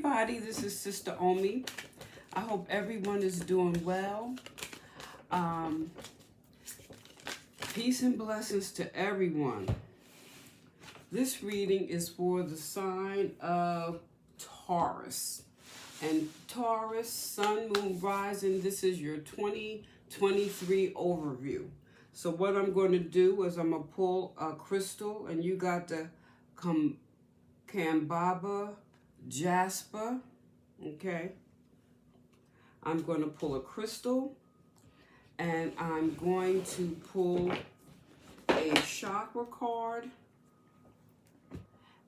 everybody, this is Sister Omi. I hope everyone is doing well. Peace and blessings to everyone. This reading is for the sign of Taurus. And Taurus, Sun, Moon, Rising, this is your 2023 overview. So what I'm going to do is I'm going to pull a crystal, and you got the Kambaba Jasper, okay? I'm going to pull a crystal, and I'm going to pull a chakra card,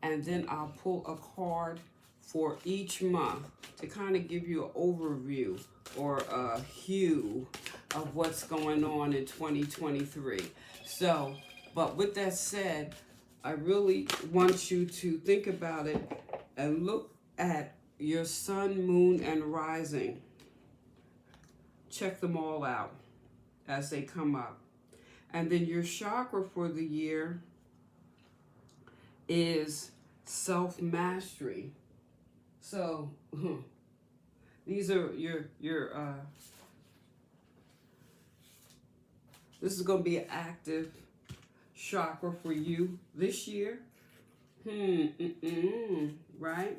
and then I'll pull a card for each month to kind of give you an overview or a hue of what's going on in 2023. So, but with that said, I really want you to think about it and look at your sun, moon, and rising. Check them all out as they come up. And then your chakra for the year is self-mastery. So these are your this is going to be an active chakra for you this year. Right?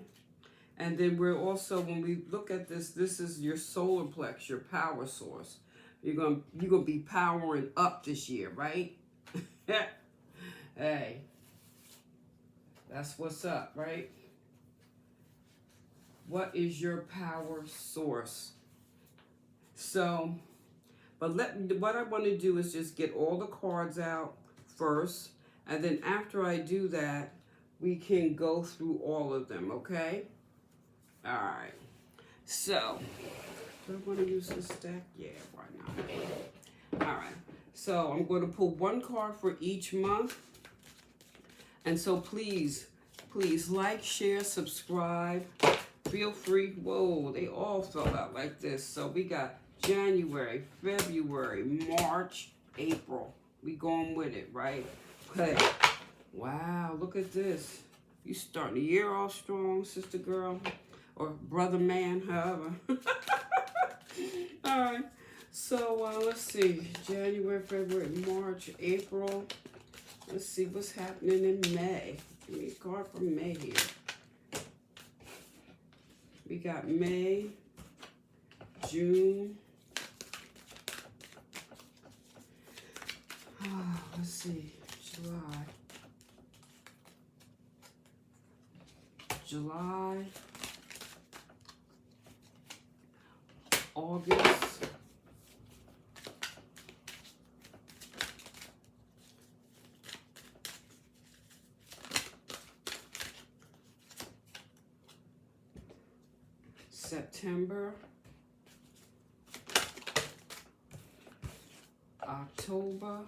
And then we're also, when we look at this, this is your solar plex, your power source. You're gonna be powering up this year, right? Hey, that's what's up, right? What is your power source? So, but what I want to do is just get all the cards out first, and then after I do that, we can go through all of them, okay? All right. So, do I want to use this deck? Yeah, why not? All right. So, I'm going to pull one card for each month. And so, please like, share, subscribe. Feel free. Whoa, they all fell out like this. So, we got January, February, March, April. We going with it, right? Okay. Wow, look at this. You starting the year off strong, sister girl. Or brother man, however. All right. So, let's see. January, February, March, April. Let's see what's happening in May. Give me a card for May here. We got May, June. Let's see. July. August. September. October.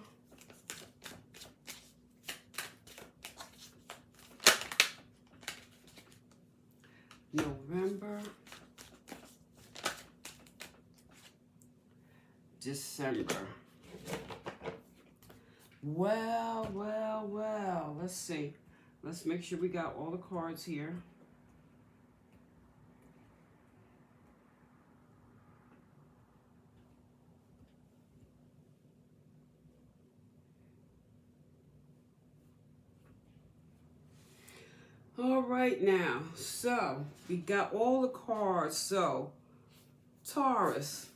November. December. Well. Let's see. Let's make sure we got all the cards here. All right now. So, we got all the cards. So, Taurus.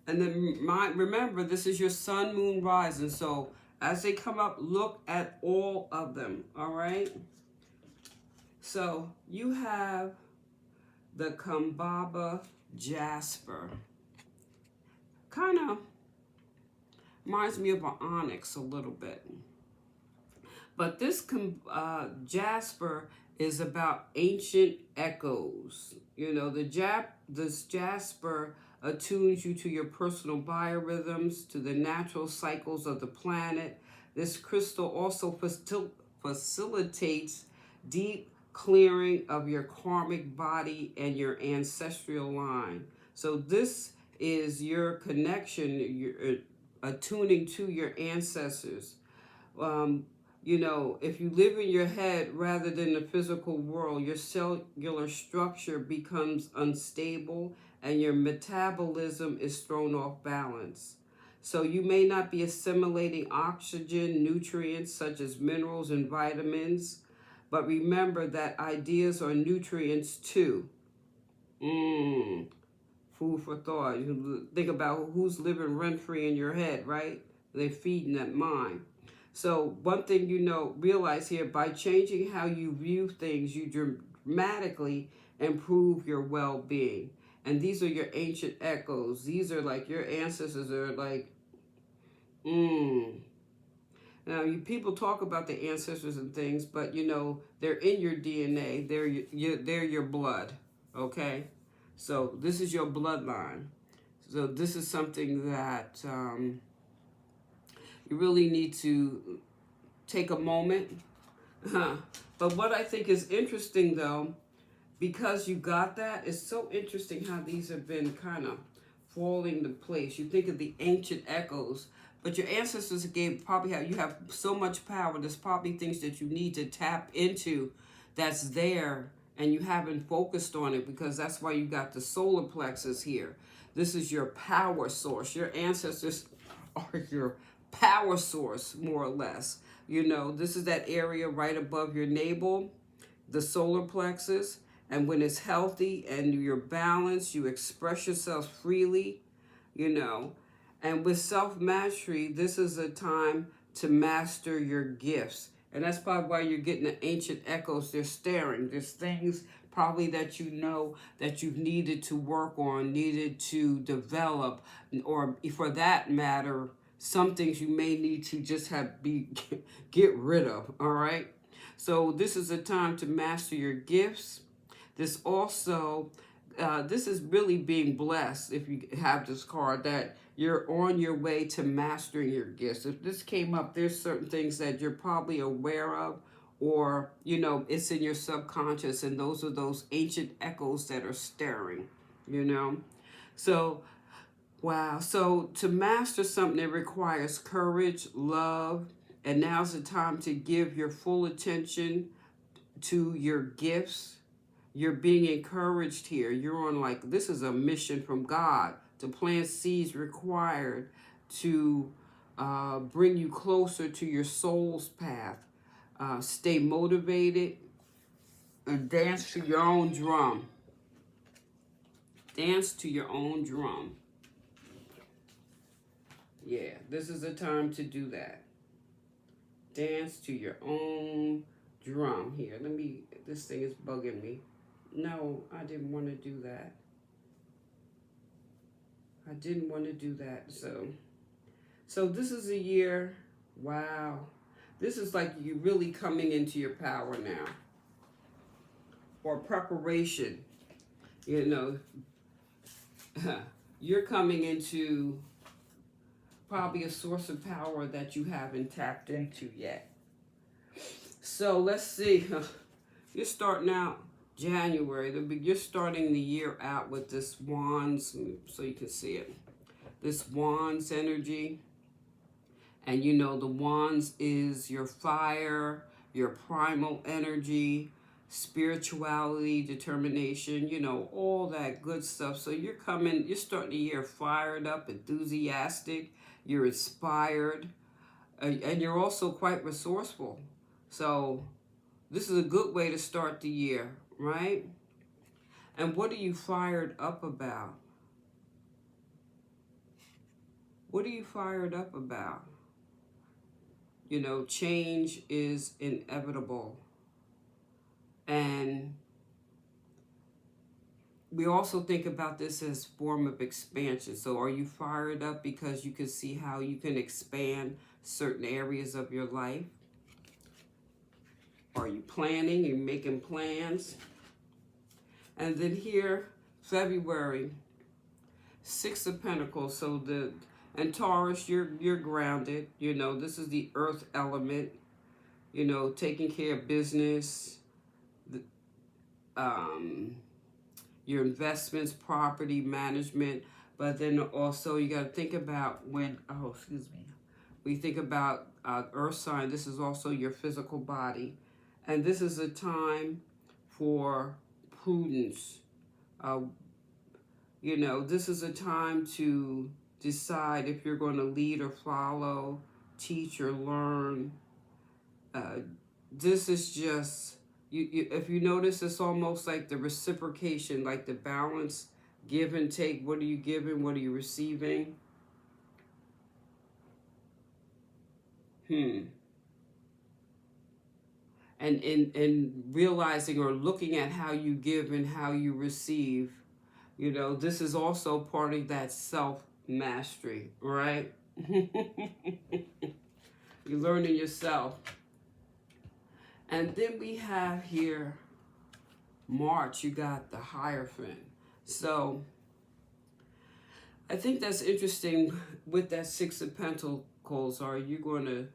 And then remember, this is your sun, moon, rising. So as they come up, look at all of them, all right? So you have the Kambaba Jasper. Kind of reminds me of an onyx a little bit. But this Jasper is about ancient echoes. You know, this Jasper attunes you to your personal biorhythms, to the natural cycles of the planet. This crystal also facilitates deep clearing of your karmic body and your ancestral line. So this is your connection, your attuning to your ancestors. You know, if you live in your head rather than the physical world, your cellular structure becomes unstable and your metabolism is thrown off balance. So you may not be assimilating oxygen, nutrients such as minerals and vitamins, but remember that ideas are nutrients too. Mmm, food for thought. You think about who's living rent free in your head, right? They're feeding that mind. So one thing realize here, by changing how you view things, you dramatically improve your well-being. And these are your ancient echoes. These are like your ancestors are like, Now, people talk about the ancestors and things, but they're in your DNA. They're your blood. Okay, so this is your bloodline. So this is something that you really need to take a moment. But what I think is interesting, though, because you got that, it's so interesting how these have been kind of falling into place. You think of the ancient echoes, but your ancestors you have so much power. There's probably things that you need to tap into that's there, and you haven't focused on it, because that's why you got the solar plexus here. This is your power source. Your ancestors are your power source, more or less. This is that area right above your navel, the solar plexus. And when it's healthy and you're balanced, you express yourself freely, And with self-mastery, this is a time to master your gifts. And that's probably why you're getting the ancient echoes. They're staring. There's things probably that that you've needed to work on, needed to develop, or for that matter, some things you may need to just get rid of, all right? So this is a time to master your gifts. This also, this is really being blessed if you have this card, that you're on your way to mastering your gifts. If this came up, there's certain things that you're probably aware of, or, it's in your subconscious, and those are those ancient echoes that are stirring, So, wow. So to master something, it requires courage, love, and now's the time to give your full attention to your gifts. You're being encouraged here. You're on this is a mission from God to plant seeds required to bring you closer to your soul's path. Stay motivated and dance to your own drum. Dance to your own drum. Yeah, this is a time to do that. Dance to your own drum. Here, this thing is bugging me. No, I didn't want to do that. I didn't want to do that. So this is a year, wow. This is like you really coming into your power now. Or preparation. You're coming into probably a source of power that you haven't tapped into yet. So let's see. You're starting out January. You're starting the year out with this wands, so you can see it. This wands energy. And the wands is your fire, your primal energy, spirituality, determination, all that good stuff. So you're starting the year fired up, enthusiastic, you're inspired, and you're also quite resourceful. So this is a good way to start the year, right? And what are you fired up about? What are you fired up about? Change is inevitable. And we also think about this as form of expansion. So are you fired up because you can see how you can expand certain areas of your life? Are you planning? Are you making plans? And then here, February, Six of Pentacles. So and Taurus, you're grounded. This is the earth element. Taking care of business, your investments, property management. But then also you got to think about we think about earth sign, this is also your physical body. And this is a time for prudence. Uh, you know, this is a time to decide if you're going to lead or follow, teach or learn. This is just, if you notice, it's almost like the reciprocation, like the balance, give and take. What are you giving? What are you receiving? And in realizing or looking at how you give and how you receive, you know, this is also part of that self-mastery, right? You're learning yourself. And then we have here, March, you got the Hierophant. So I think that's interesting with that Six of Pentacles. Are you going to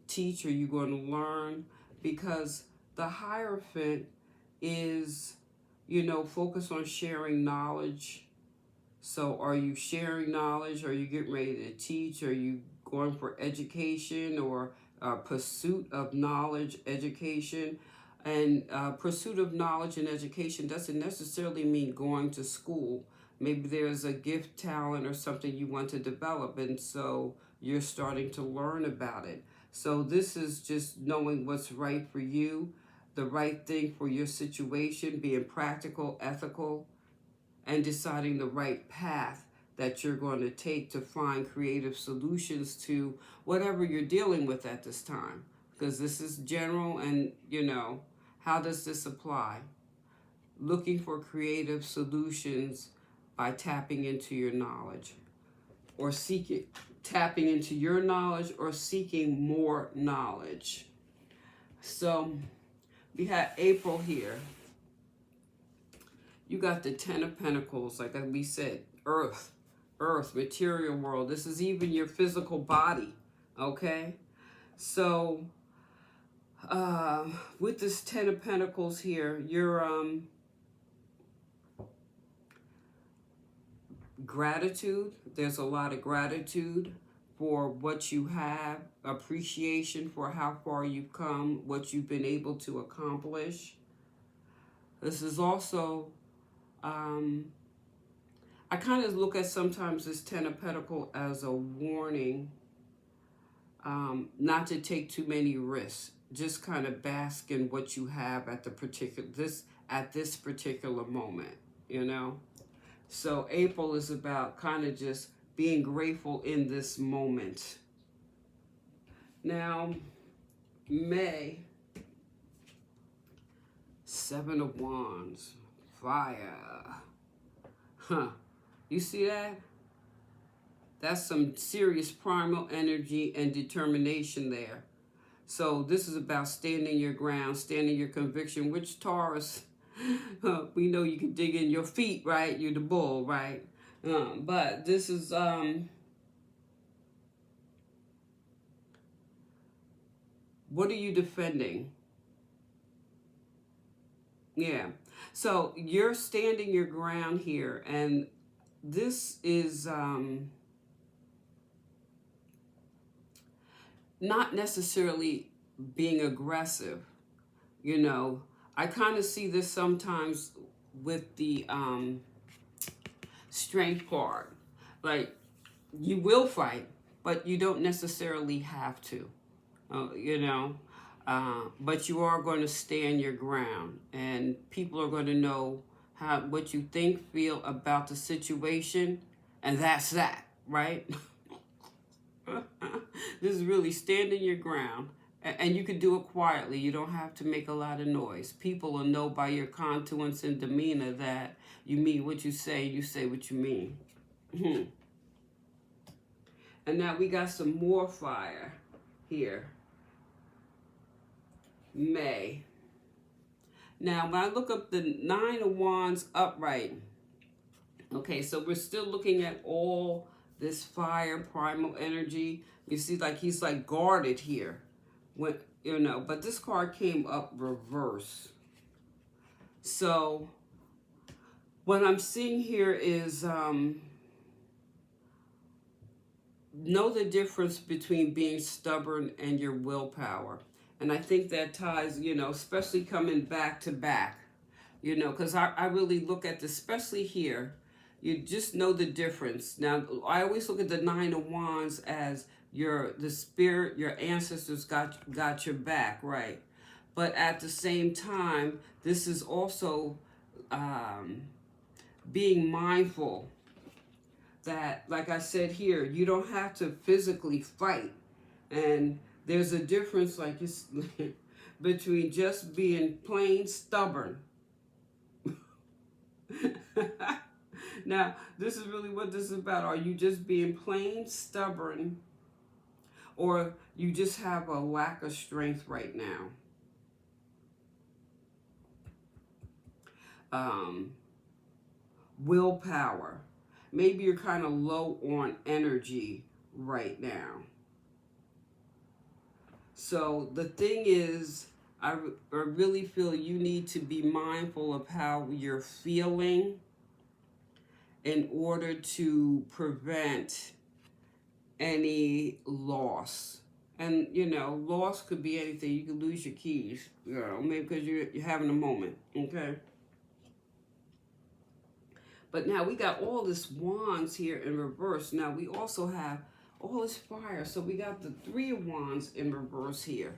teach? Are you going to learn? Because the Hierophant is, you know, focus on sharing knowledge. So are you sharing knowledge? Are you getting ready to teach? Are you going for education or pursuit of knowledge, education? And pursuit of knowledge and education doesn't necessarily mean going to school. Maybe there's a gift, talent, or something you want to develop, and so you're starting to learn about it. So this is just knowing what's right for you, the right thing for your situation, being practical, ethical, and deciding the right path that you're going to take to find creative solutions to whatever you're dealing with at this time. Because this is general, and, you know, how does this apply? Looking for creative solutions by tapping into your knowledge, or tapping into your knowledge, or seeking more knowledge. So we had April here. You got the Ten of Pentacles, like we said, earth, material world. This is even your physical body, okay? So with this Ten of Pentacles here, your gratitude, there's a lot of gratitude for what you have, appreciation for how far you've come, what you've been able to accomplish. This is also, I kind of look at sometimes this Ten of Pentacles as a warning not to take too many risks. Just kind of bask in what you have at this particular moment, you know. So April is about kind of just being grateful in this moment. Now, May, Seven of Wands, fire. You see that? That's some serious primal energy and determination there. So this is about standing your ground, standing your conviction, which Taurus, we know you can dig in your feet, right? You're the bull, right? But this is, what are you defending? Yeah. So you're standing your ground here, and this is not necessarily being aggressive. You know, I kind of see this sometimes with the strength part. Like, you will fight, but you don't necessarily have to, you know. But you are going to stand your ground, and people are going to know what you think, feel about the situation, and that's that, right? This is really standing your ground, and you can do it quietly. You don't have to make a lot of noise. People will know by your contours and demeanor that you mean what you say what you mean. And now we got some more fire here. May. Now, when I look up the Nine of Wands upright, okay, so we're still looking at all this fire, primal energy. You see, like he's like guarded here, when, you know, but this card came up reverse. So what I'm seeing here is know the difference between being stubborn and your willpower. And I think that ties, especially coming back to back, because I really look at this, especially here. You just know the difference. Now, I always look at the Nine of Wands as the spirit, your ancestors got your back, right? But at the same time, this is also um, being mindful that, like I said here, you don't have to physically fight. And there's a difference, like between just being plain stubborn. Now, this is really what this is about. Are you just being plain stubborn, or you just have a lack of strength right now? Willpower. Maybe you're kind of low on energy right now. So the thing is, I really feel you need to be mindful of how you're feeling in order to prevent any loss. And, loss could be anything. You could lose your keys, maybe because you're having a moment, okay? But now we got all this wands here in reverse. Now we also have all this fire. So we got the Three of Wands in reverse here.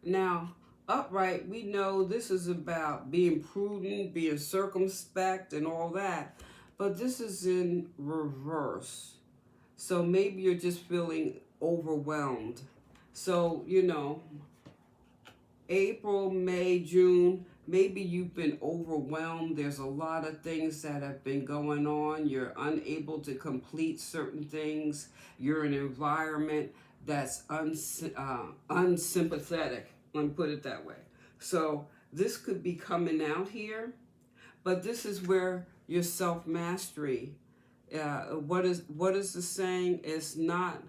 Now, upright, we know this is about being prudent, being circumspect, and all that. But this is in reverse. So maybe you're just feeling overwhelmed. So, April, May, June, maybe you've been overwhelmed. There's a lot of things that have been going on. You're unable to complete certain things. You're in an environment that's unsympathetic. Let me put it that way. So this could be coming out here, but this is where your self-mastery, what is the saying? It's not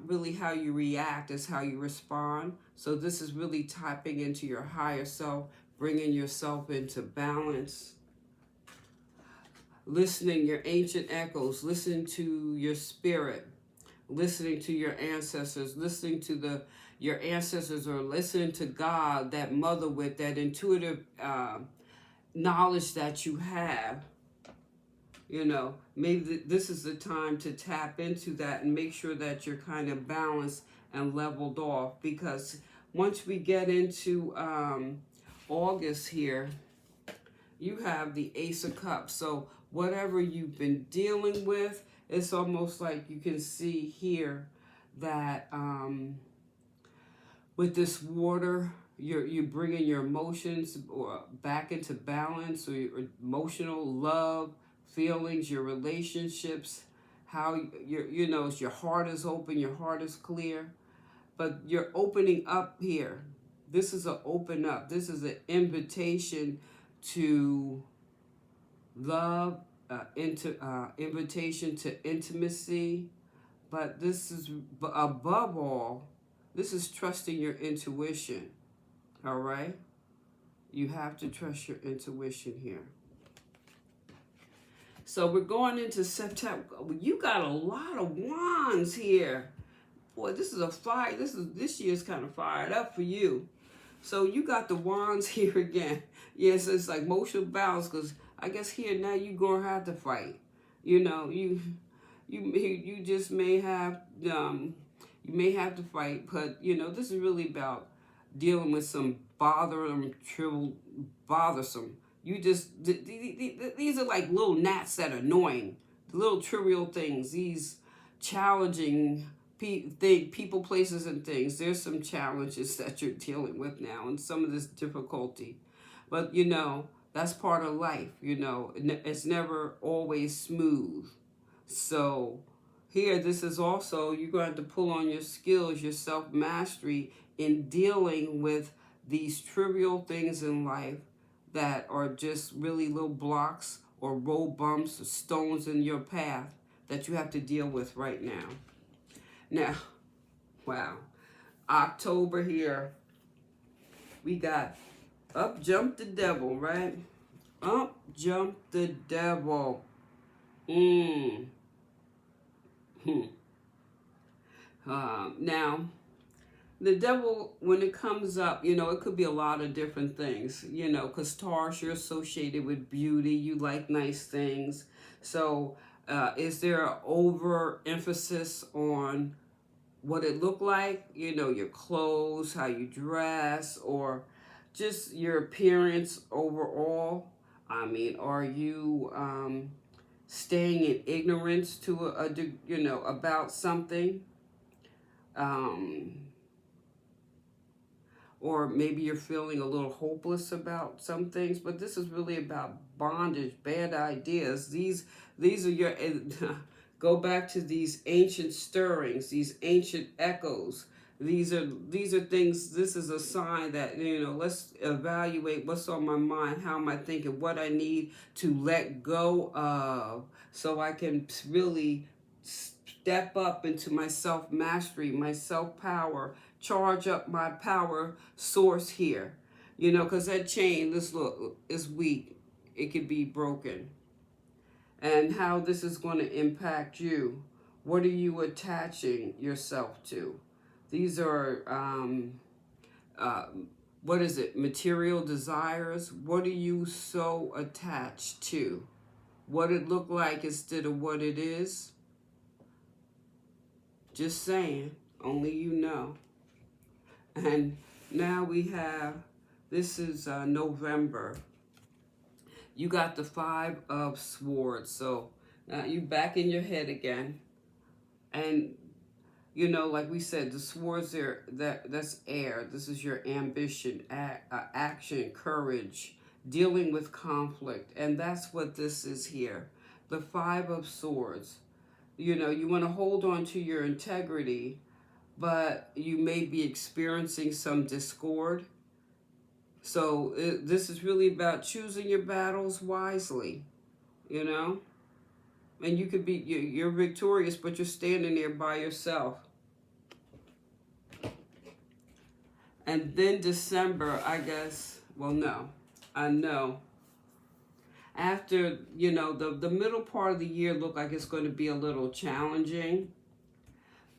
really how you react, it's how you respond. So this is really tapping into your higher self, bringing yourself into balance, listening your ancient echoes, listening to your spirit, listening to your ancestors, listening to your ancestors, or listening to God, that mother with that intuitive knowledge that you have. Maybe this is the time to tap into that and make sure that you're kind of balanced and leveled off, because once we get into August here, you have the Ace of Cups. So whatever you've been dealing with, it's almost like you can see here that with this water, you're bringing your emotions or back into balance, or your emotional love, feelings, your relationships, how your heart is open, your heart is clear, but you're opening up here. This is an open up. This is an invitation to love, invitation to intimacy, but this is, above all, this is trusting your intuition, all right? You have to trust your intuition here. So we're going into September. You got a lot of wands here. Boy, this is a fire. This year's kind of fired up for you. So you got the wands here again. Yes, it's like emotional balance, because I guess here now you're gonna have to fight. You just may have to fight, but this is really about dealing with some bothersome. You just, these are like little gnats that are annoying, little trivial things, these challenging people, places, and things. There's some challenges that you're dealing with now, and some of this difficulty. But, that's part of life, It's never always smooth. So here, this is also, you're going to have to pull on your skills, your self-mastery in dealing with these trivial things in life that are just really little blocks or road bumps or stones in your path that you have to deal with right now. Now, wow, October here, we got up jump the devil, right? Up jump the devil. Now, the devil, when it comes up, it could be a lot of different things, because Taurus, you're associated with beauty. You like nice things. So, is there an overemphasis on what it looked like? Your clothes, how you dress, or just your appearance overall? I mean, are you staying in ignorance to about something? Um, or maybe you're feeling a little hopeless about some things, but this is really about bondage, bad ideas. These are your go back to these ancient stirrings, these ancient echoes. These are things. This is a sign that let's evaluate what's on my mind, how am I thinking, what I need to let go of, so I can really step up into my self mastery, my self power, charge up my power source here. Because that chain, this look, is weak. It could be broken. And how this is going to impact you. What are you attaching yourself to? These are, what is it? Material desires. What are you so attached to? What it look like instead of what it is? Just saying. Only you know. And now we have, this is November. You got the 5 of Swords. So now you back in your head again. And, like we said, the swords there, that's air. This is your ambition, action, courage, dealing with conflict. And that's what this is here. The 5 of Swords. You want to hold on to your integrity, but you may be experiencing some discord. So this is really about choosing your battles wisely, And you could be, you're victorious, but you're standing there by yourself. And then December, I guess, well, no, I know. After, the middle part of the year look like it's going to be a little challenging.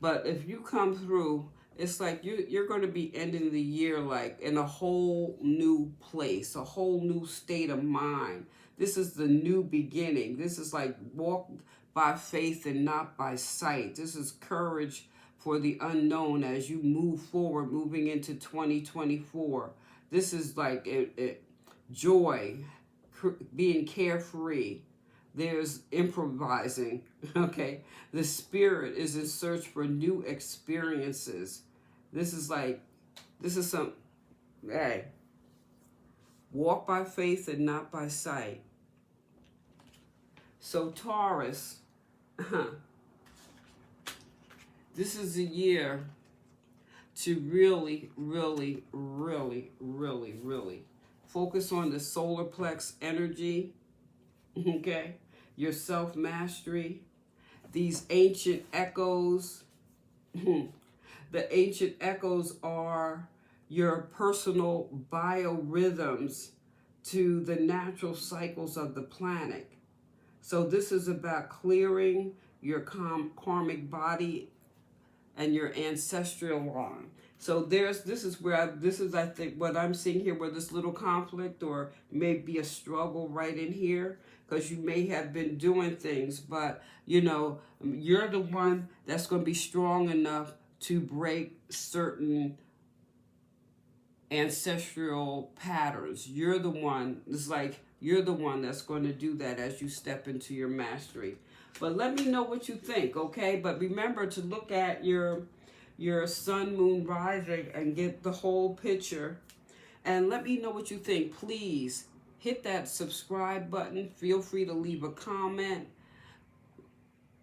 But if you come through, it's like you're going to be ending the year like in a whole new place, a whole new state of mind. This is the new beginning. This is like walk by faith and not by sight. This is courage for the unknown as you move forward, moving into 2024. This is like joy, being carefree. There's improvising, okay? The spirit is in search for new experiences. This is some, hey, walk by faith and not by sight. So Taurus, this is a year to really, really, really, really, really focus on the solar plex energy, okay? Your self-mastery, these ancient echoes. The ancient echoes are your personal biorhythms to the natural cycles of the planet. So this is about clearing your karmic body and your ancestral line. So this is I think what I'm seeing here, where this little conflict or maybe a struggle right in here, because you may have been doing things, but you're the one that's going to be strong enough to break certain ancestral patterns. You're the one. It's like you're the one that's going to do that as you step into your mastery. But let me know what you think, okay? But remember to look at your sun, moon, rising and get the whole picture. And let me know what you think. Please hit that subscribe button. Feel free to leave a comment.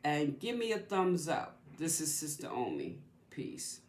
And give me a thumbs up. This is Sister Omi. Peace.